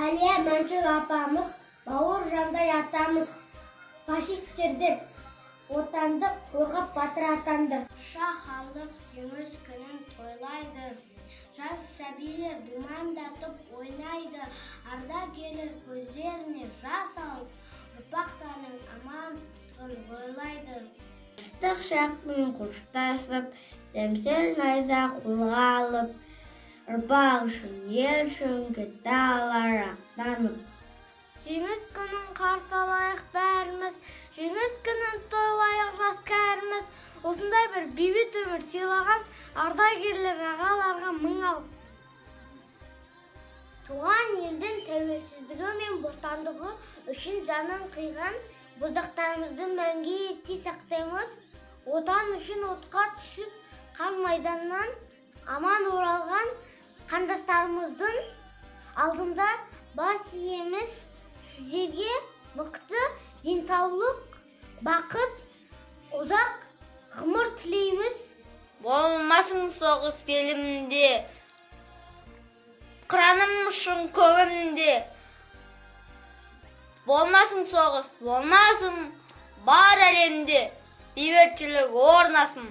Aliye Mançur apamız, Бауыржандай атамыз, фашисттерден отанды қорғап батыр атанды. Шах халық жеңіс күнін тойлайды. Жас сәбилер думандатып ойнайды. Ардагерлер көздеріне жас алып, ұрпақтарының амандығын ойлайды. Ыстық шақпен қоштасып, семсер найза қолға алып, ұрпақ үшін, ел үшін кетті алар ақтанып. Жеңіс күнін қарталайық бәріміз, жеңіс күнін тойлайық жас кәріміз. Осындай бір бейбіт өмір сыйлаған ардагерлер ағаларға мың алып. Туған елдің тәуелсіздігі мен бостандығы үшін жанын қиған боздақтарымызды мәңгі есте сақтаймыз. Отан үшін отқа түсіп, қан майданнан аман оралған қандастарымыздың алдында бас иеміз. Сіздерге мықты денсаулық, бақыт, ұзақ ғұмыр тілейміз. Болмасын соғыс елімде, қыраным үшін көгімде. Болмасын соғыс, болмасын бар әлемде, бейбітшілік орнасын.